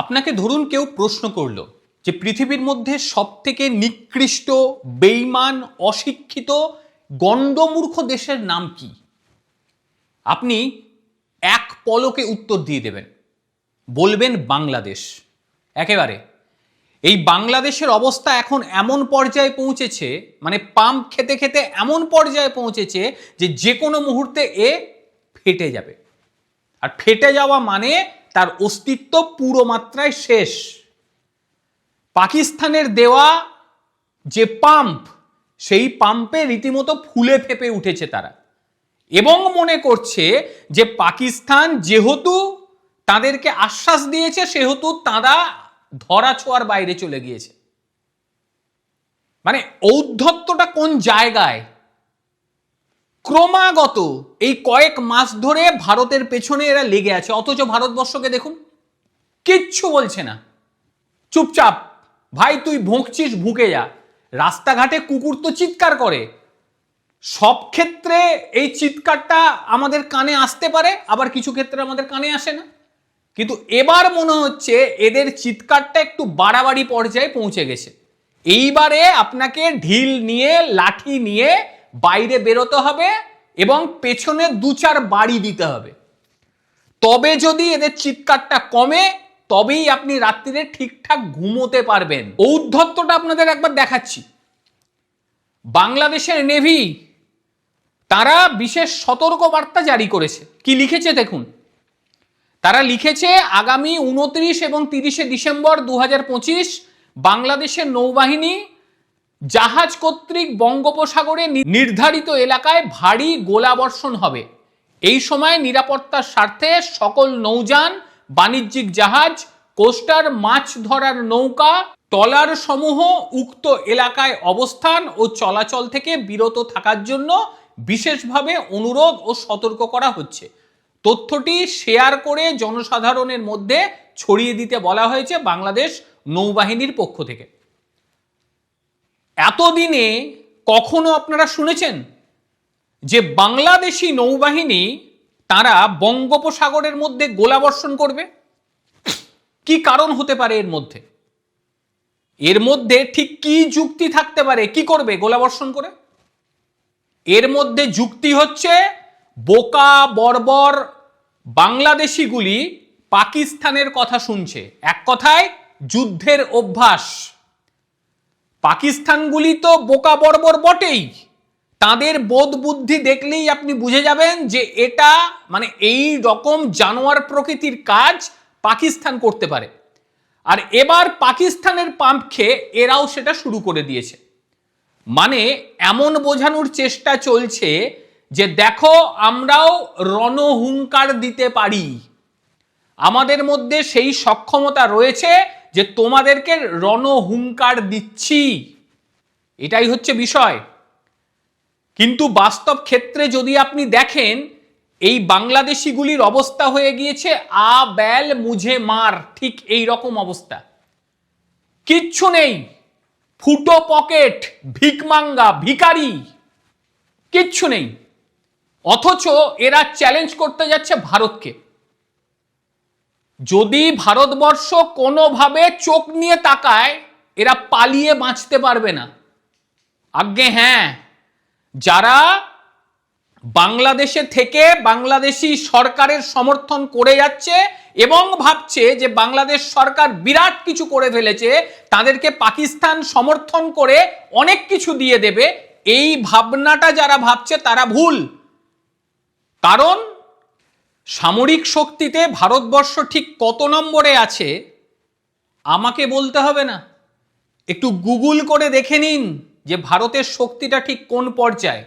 আপনাকে ধরুন কেউ প্রশ্ন করলো যে পৃথিবীর মধ্যে সবথেকে নিকৃষ্ট, বেঈমান, অশিক্ষিত, গণ্ডমূর্খ দেশের নাম কি? আপনি এক পলকে উত্তর দিয়ে দেবেন, বলবেন বাংলাদেশ। একেবারে এই বাংলাদেশের অবস্থা এখন এমন পর্যায়ে পৌঁছেছে, মানে পাম্প খেতে খেতে এমন পর্যায়ে পৌঁছেছে যে কোনো মুহূর্তে এ ফেটে যাবে। আর ফেটে যাওয়া মানে তার অস্তিত্ব পুরো মাত্রায় শেষ। পাকিস্তানের দেওয়া যে পাম্প, সেই পাম্পে রীতিমতো ফুলে ফেপে উঠেছে তারা, এবং মনে করছে যে পাকিস্তান যেহেতু তাদেরকে আশ্বাস দিয়েছে সেহেতু তারা ধরাছোঁয়ার বাইরে চলে গিয়েছে। মানে ঔদ্ধত্যটা কোন জায়গায়! ক্রমাগত এই কয়েক মাস ধরে ভারতের পেছনে এরা লেগে আছে, অথচ ভারতবর্ষকে দেখুন কিচ্ছু বলছে না, চুপচাপ। ভাই তুই ভুঁকছিস, ভুঁকে যা। রাস্তাঘাটে কুকুর তো চিৎকার করে, সব ক্ষেত্রে এই চিৎকারটা আমাদের কানে আসতে পারে, আবার কিছু ক্ষেত্রে আমাদের কানে আসে না। কিন্তু এবার মনে হচ্ছে এদের চিৎকারটা একটু বাড়াবাড়ি পর্যায়ে পৌঁছে গেছে। এইবারে আপনাকে ঢিল নিয়ে, লাঠি নিয়ে বাইরে বেরোতে হবে এবং পেছনে 2-4 বাড়ি দিতে হবে। তবে যদি এদের চিৎকারটা কমে, তবেই আপনি রাত্রিরে ঠিকঠাক ঘুমোতে পারবেন। ঔদ্ধত্যটা আপনাদের একবার দেখাচ্ছি। বাংলাদেশের নেভি তারা বিশেষ সতর্ক বার্তা জারি করেছে। কি লিখেছে দেখুন। তারা লিখেছে, আগামী 29 এবং 30 ডিসেম্বর 2025 বাংলাদেশের নৌবাহিনী জাহাজ কর্তৃক বঙ্গোপসাগরে নির্ধারিত এলাকায় ভারী গোলাবর্ষণ হবে। এই সময় নিরাপত্তার স্বার্থে সকল নৌযান, বাণিজ্যিক জাহাজ, কোস্টার, মাছ ধরার নৌকা, ট্রলার সমূহ উক্ত এলাকায় অবস্থান ও চলাচল থেকে বিরত থাকার জন্য বিশেষভাবে অনুরোধ ও সতর্ক করা হচ্ছে। তথ্যটি শেয়ার করে জনসাধারণের মধ্যে ছড়িয়ে দিতে বলা হয়েছে বাংলাদেশ নৌবাহিনীর পক্ষ থেকে। এতদিনে কখনো আপনারা শুনেছেন যে বাংলাদেশি নৌবাহিনী তারা বঙ্গোপসাগরের মধ্যে গোলাবর্ষণ করবে? কি কারণ হতে পারে এর মধ্যে? এর মধ্যে ঠিক কি যুক্তি থাকতে পারে? কি করবে গোলাবর্ষণ করে? এর মধ্যে যুক্তি হচ্ছে বোকা বর্বর বাংলাদেশিগুলি পাকিস্তানের কথা শুনছে। এক কথায় যুদ্ধের অভ্যাস। পাকিস্তানগুলি তো বোকা বর্বর বটেই, তাদের বোধ বুদ্ধি দেখলেই আপনি বুঝে যাবেন যে এটা মানে এই রকম জানোয়ার প্রকৃতির কাজ পাকিস্তান করতে পারে। আর এবার পাকিস্তানের পাম্প খেয়ে এরাও সেটা শুরু করে দিয়েছে। মানে এমন বোঝানোর চেষ্টা চলছে যে দেখো আমরাও রণহুঙ্কার দিতে পারি, আমাদের মধ্যে সেই সক্ষমতা রয়েছে যে তোমাদেরকে রণহুঙ্কার দিচ্ছি। এটাই হচ্ছে বিষয়। কিন্তু বাস্তব ক্ষেত্রে যদি আপনি দেখেন, এই বাংলাদেশিগুলির অবস্থা হয়ে গিয়েছে আ ব্যাল মুঝে মার, ঠিক এই রকম অবস্থা। কিচ্ছু নেই, ফুটো পকেট, ভিকমাঙ্গা, ভিখারি, কিচ্ছু নেই। অথচ এরা চ্যালেঞ্জ করতে যাচ্ছে ভারতকে। যদি ভারতবর্ষ কোনোভাবে চোখ নিয়ে তাকায়, এরা পালিয়ে বাঁচতে পারবে না। আজ্ঞে হ্যাঁ, যারা বাংলাদেশে থেকে বাংলাদেশি সরকারের সমর্থন করে যাচ্ছে এবং ভাবছে যে বাংলাদেশ সরকার বিরাট কিছু করে ফেলেছে, তাদেরকে পাকিস্তান সমর্থন করে অনেক কিছু দিয়ে দেবে, এই ভাবনাটা যারা ভাবছে তারা ভুল। কারণ সামরিক শক্তিতে ভারতবর্ষ ঠিক কত নম্বরে আছে আমাকে বলতে হবে না, একটু গুগল করে দেখে নিন যে ভারতের শক্তিটা ঠিক কোন পর্যায়ে।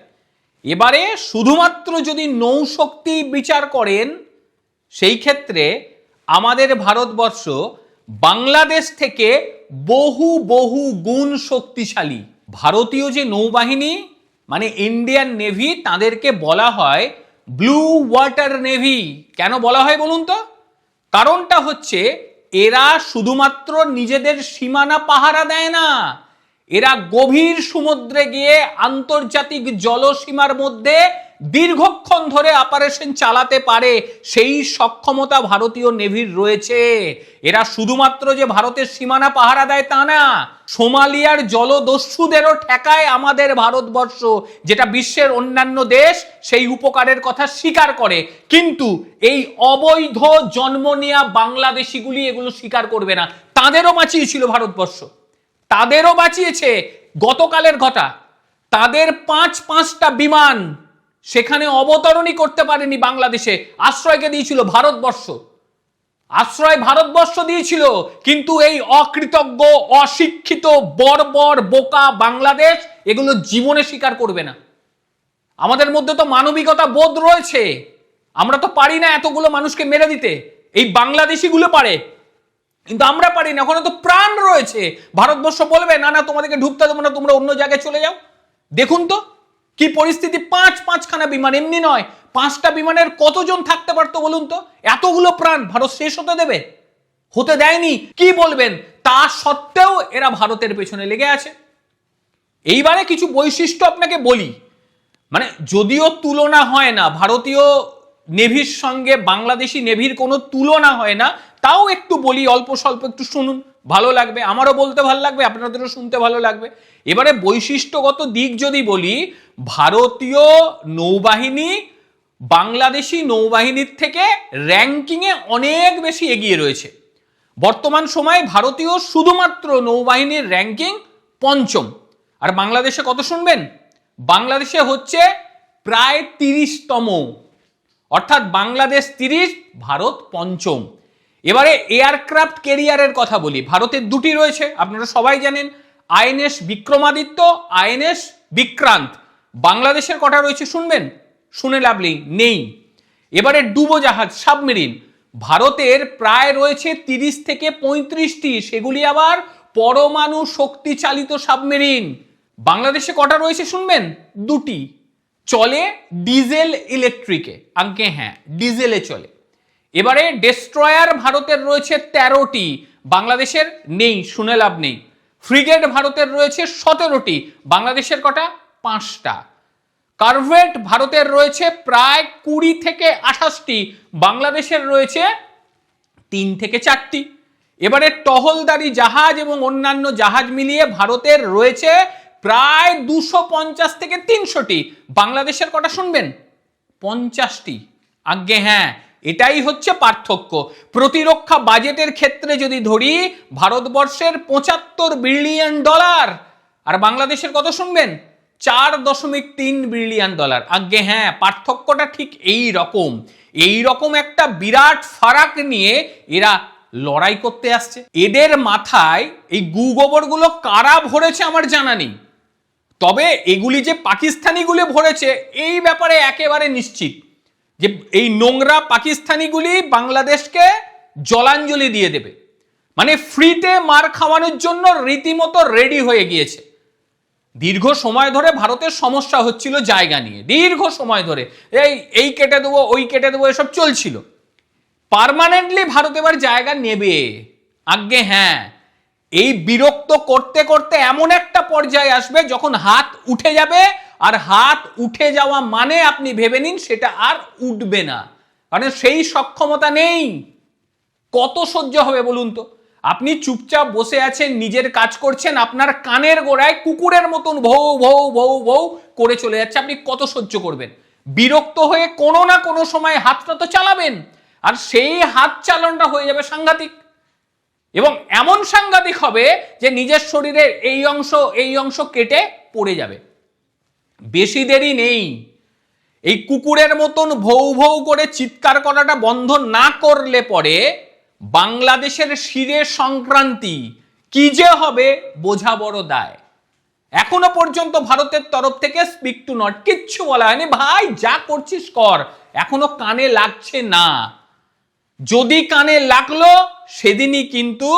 এবারে শুধুমাত্র যদি নৌশক্তি বিচার করেন, সেই ক্ষেত্রে আমাদের ভারতবর্ষ বাংলাদেশ থেকে বহু বহু গুণ শক্তিশালী। ভারতীয় যে নৌবাহিনী মানে ইন্ডিয়ান নেভি, তাদেরকে বলা হয় ব্লু ওয়াটার নেভি। কেন বলা হয় বলুন তো? কারণটা হচ্ছে এরা শুধুমাত্র নিজেদের সীমানা পাহারা দেয় না, এরা গভীর সমুদ্রে গিয়ে আন্তর্জাতিক জলসীমার মধ্যে দীর্ঘক্ষণ ধরে অপারেশন চালাতে পারে, সেই সক্ষমতা ভারতীয় নেভির রয়েছে। এরা শুধুমাত্র যে ভারতের সীমানা পাহারা দেয় তা না, সোমালিয়ার জলদস্যুদেরও ঠেকায় আমাদের ভারতবর্ষ, যেটা বিশ্বের অন্যান্য দেশ সেই উপকারের কথা স্বীকার করে, কিন্তু এই অবৈধ জন্ম নেওয়া বাংলাদেশিগুলি এগুলো স্বীকার করবে না। তাদেরও বাঁচিয়েছিল ভারতবর্ষ, তাদেরও বাঁচিয়েছে। গতকালের ঘটা, তাদের পাঁচটা বিমান সেখানে অবতরণই করতে পারেনি বাংলাদেশে, আশ্রয়কে দিয়েছিল ভারতবর্ষ, আশ্রয় ভারতবর্ষ দিয়েছিল। কিন্তু এই অকৃতজ্ঞ, অশিক্ষিত, বর্বর, বোকা বাংলাদেশ এগুলো জীবনে স্বীকার করবে না। আমাদের মধ্যে তো মানবিকতা বোধ রয়েছে, আমরা তো পারি না এতগুলো মানুষকে মেরে দিতে, এই বাংলাদেশিগুলো পারে, কিন্তু আমরা পারি না। ওখানে তো প্রাণ রয়েছে। ভারতবর্ষ বলবে না না তোমাদেরকে ঢুকতে দেবো না, তোমরা অন্য জায়গায় চলে যাও। দেখুন তো কি পরিস্থিতি, পাঁচখানা বিমান, এমনি নয়, 5টা বিমানের কতজন থাকতে পারতো বলুন তো? এতগুলো প্রাণ ভারত শেষ হতে দেবে? হতে দেয়নি। কি বলবেন? তা সত্ত্বেও এরা ভারতের পেছনে লেগে আছে। এইবারে কিছু বৈশিষ্ট্য আপনাকে বলি, মানে যদিও তুলনা হয় না, ভারতীয় নেভির সঙ্গে বাংলাদেশি নেভির কোনো তুলনা হয় না, তাও একটু বলি, অল্প স্বল্প একটু শুনুন, ভালো লাগবে, আমারও বলতে ভালো লাগবে, আপনাদেরও শুনতে ভালো লাগবে। এবারে বৈশিষ্ট্যগত দিক যদি বলি, ভারতীয় নৌবাহিনী বাংলাদেশি নৌবাহিনীর থেকে র্যাঙ্কিংয়ে অনেক বেশি এগিয়ে রয়েছে। বর্তমান সময়ে ভারতীয় শুধুমাত্র নৌবাহিনীর র্যাঙ্কিং 5ম, আর বাংলাদেশে কত শুনবেন? বাংলাদেশে হচ্ছে প্রায় 30তম, অর্থাৎ বাংলাদেশ 30, ভারত 5ম। এবারে এয়ারক্রাফট ক্যারিয়ারের কথা বলি, ভারতের 2টি রয়েছে, আপনারা সবাই জানেন, আইএনএস বিক্রমাদিত্য, আইএনএস বিক্রান্ত। বাংলাদেশের কটা রয়েছে শুনবেন? শুনে লাভ নেই। এবারে ডুবোজাহাজ, সাবমেরিন, ভারতের প্রায় রয়েছে 30 থেকে 35টি, সেগুলি আবার পরমাণু শক্তি চালিত সাবমেরিন। বাংলাদেশে কটা রয়েছে শুনবেন? 2টি, চলে ডিজেল ইলেকট্রিকে, আঙ্কে হ্যাঁ ডিজেলে চলে। এবারে ডেস্ট্রয়ার ভারতের রয়েছে 13টি, বাংলাদেশের নেই, শুনে লাভ নেই। ফ্রিগেট ভারতের রয়েছে 17টি, বাংলাদেশের কটা? 5টা। কারভেট ভারতের রয়েছে প্রায় 20 থেকে 28টি, বাংলাদেশের রয়েছে 3 থেকে 4টি। এবারে টহলদারি জাহাজ এবং অন্যান্য জাহাজ মিলিয়ে ভারতের রয়েছে প্রায় 250 থেকে 300টি, বাংলাদেশের কটা শুনবেন? 50টি। আজ্ঞে হ্যাঁ, এটাই হচ্ছে পার্থক্য। প্রতিরক্ষা বাজেটের ক্ষেত্রে যদি ধরি, ভারতবর্ষের $75 বিলিয়ন, আর বাংলাদেশের কত শুনবেন? $4.3 বিলিয়ন। আজ্ঞে হ্যাঁ, পার্থক্যটা ঠিক এই রকম একটা বিরাট ফারাক নিয়ে এরা লড়াই করতে আসছে। এদের মাথায় এই গুগোবরগুলো কারা ভরেছে আমার জানা নেই, তবে এগুলি যে পাকিস্তানিগুলি ভরেছে এই ব্যাপারে একেবারে নিশ্চিত, যে এই নোংরা পাকিস্তানিগুলি বাংলাদেশকে জলাঞ্জলি দিয়ে দেবে, মানে ফ্রিতে মার খাওয়ানোর জন্য রীতিমতো রেডি হয়ে গিয়েছে। দীর্ঘ সময় ধরে ভারতের সমস্যা হচ্ছিল জায়গা নিয়ে, দীর্ঘ সময় ধরে এই কেটে দেবো, ওই কেটে দেবো, এসব চলছিল। পার্মানেন্টলি ভারত এবার জায়গা নেবে। আজ্ঞে হ্যাঁ, এই বিরক্ত করতে করতে এমন একটা পর্যায়ে আসবে যখন হাত উঠে যাবে, আর হাত উঠে যাওয়া মানে আপনি ভেবে নিন সেটা আর উঠবে না, কারণ সেই সক্ষমতা নেই। কত সহ্য হবে বলুন তো? আপনি চুপচাপ বসে আছেন, নিজের কাজ করছেন, আপনার কানের গোড়ায় কুকুরের মতন ভৌ ভৌ ভৌ ভৌ করে চলে যাচ্ছে, আপনি কত সহ্য করবেন? বিরক্ত হয়ে কোনো না কোনো সময় হাতটা তো চালাবেন, আর সেই হাত চালনটা হয়ে যাবে সাংঘাতিক, এবং এমন সাংঘাতিক হবে যে নিজের শরীরের এই অংশ কেটে পড়ে যাবে। বেশি দেরি নেই। এই কুকুরের মতন ভৌ ভৌ করে চিৎকার করাটা বন্ধ না করলে পরে বাংলাদেশের শিরে সংক্রান্তি কি যে হবে বোঝা বড় দায়। এখনো পর্যন্ত ভারতের তরফ থেকে স্পিক টু নট কিচ্ছু বলা হয়নি, ভাই যা করছিস কর, এখনো কানে লাগছে না। যদি কানে লাগলো সেদিনই কিন্তু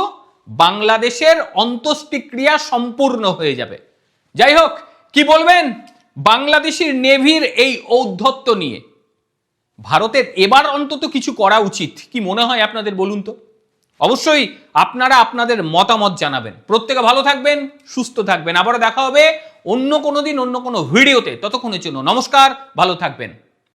বাংলাদেশের অন্ত্যেষ্টিক্রিয়া সম্পূর্ণ হয়ে যাবে। যাই হোক, কি বলবেন বাংলাদেশের নেভির এই ঔদ্ধত্য নিয়ে? ভারতের এবার অন্তত কিছু করা উচিত, কি মনে হয় আপনাদের বলুন তো? অবশ্যই আপনারা আপনাদের মতামত জানাবেন। প্রত্যেকে ভালো থাকবেন, সুস্থ থাকবেন। আবারও দেখা হবে অন্য কোনো দিন অন্য কোনো ভিডিওতে। ততক্ষণের জন্য নমস্কার, ভালো থাকবেন।